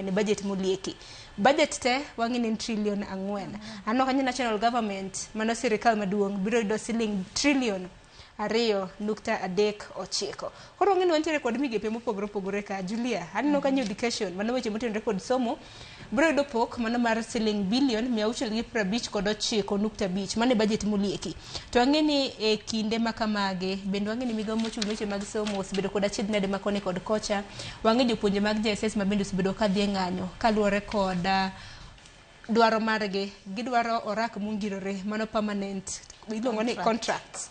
4 budget mulieki. Budget te wang'ini ni trillion 4. Ano kanyo national government mano sirikal maduong' biro yudo siling trillion 2.39. Koro wang'ini wantiere kod migepe mopogore opogore ka. Julia, aneno kanyo education mano weche motenore kod somo biro yudo pok mano mar siling bilion 659.5 mane budget mulieki. To wang'eni e kinde makamage bende wang'eni migao mochung' weche mag somo osebedo kod achiedh nade makoni kod kocha. Wang'e jopuonje mag JSS mabende osebedo kadhi e ng'anyo kaluwore kod dwaro margi. Gidwaro orak mungirore mano permanent iluongo ni contracts.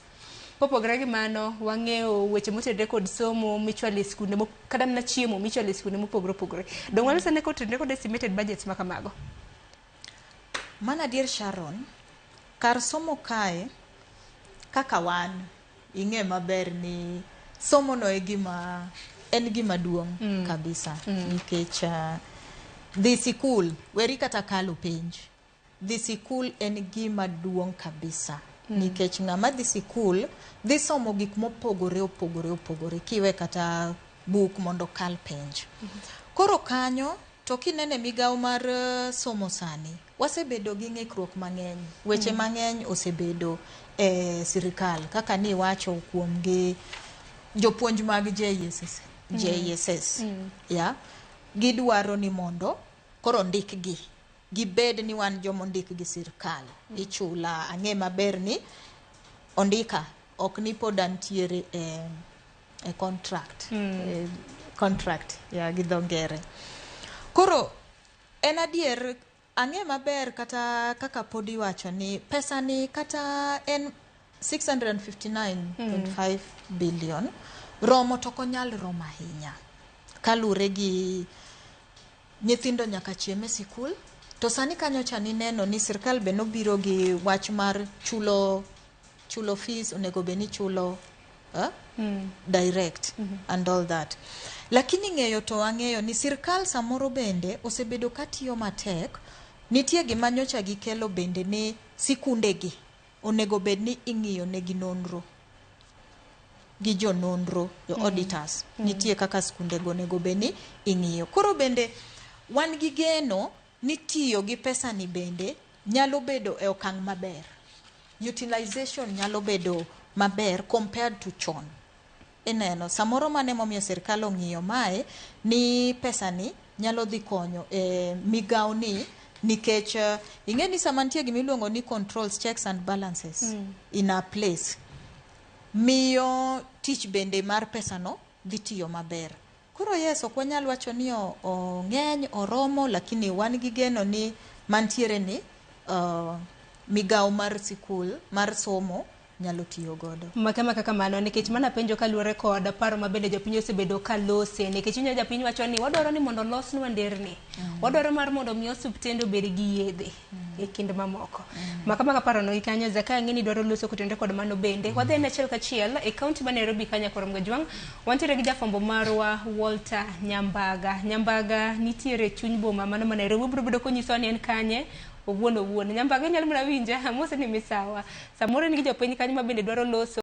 Popogore gi mano wang'eyo weche motenore kod somo michwalo e skunde kata mana chiemo michwalo e skunde mopogore opogore. Dong' walo sane kotenore kod estimated budgets makamago. Mana adier Sharon, kar somo kae kaka wan ing'e maber ni somo no en gima duong' kabisa nikech dhi sikul weri kata kalo penj. Dhi sikul en gima duong' kabisa. Nikech ng'ama dhi sikul dhi somo gik mopogore kiwe kata buk mondo kal penj. Koro kanyo to kinene migao mar somo sani wasebedo gi ng'ikruok mang'eny, weche mang'eny osebedo e sirikal kaka ni wacho kuom gi jopuonj mag JSS ya gidwaro ni mondo koro ndik gi gibed ni wan jomo ndik gi sirikal ichula. Ang'e maber ni ondika ok ni pod antiere e contract contract ya gi dho ngere. Koro en adier ang'e maber kata kaka pod iwacho ni pesa ni kata en 659.5 billion romo to konyal romo ahinya kalure gi nyithindo nyaka chieme sikul. To sani kanyo chani neno ni sirkal be nobiro gi wach mar chulo fees onego be ni chulo direct and all that. Lakini ng'eyo to ang'eyo ni sirkal samoro bende osebedo katiyo matek. Nitie gima nyocha gikelo bende ni sikunde gi onego bed ni ing'iyo ne gi nonro gi jo nonro jo auditors. Nitie kaka sikunde go onego bed ni ing'iyo. Koro bende wan gi geno ni tiyo gi pesa ni bende nyalo bedo e okang' maber. Utilization nyalo bedo maber compared to chon. Ineno samoro mane momiyo sirkal ong'iyo mae ni pesa ni nyalo dhi konyo e migao ni nikech ing'e ni sama nitie gimiluongo ni controls, checks and balances in a place miyo tich bende mar pesa no dhi tiyo maber. Koro yes, ok wanyal wacho ni ng'eny oromo lakini wan gi geno ni mantiere ni migao mar sikul mar somo nyalo tiyo godo. Makama kaka mano nikech mana penjo kaluwore kod paro mabende jopiny osebedo kalose nikech inyo japiny wacho ni wadwaro ni mondo losnwa nderni. Wadwaro mar mondo mi osuptende obed gi yedhe e kind mamoko. Makama ka paro no ikanyo Zaka ng'eni dwaro loso kotende kod mano bende. Wadhi en achiel kachiel e kaunti ma Nairobi kanya Korom Gajwang'. Wantiere gi jafwambo marwa Walter Nyambaga. Nyambaga nitiere chuny boma mano ma Nairobi biro bedo konyiso ni en kanye owuon. Nyambaga nyalo mana winja mose ni misawa. Samoro ni jopiny kanyo ma bende dwaro loso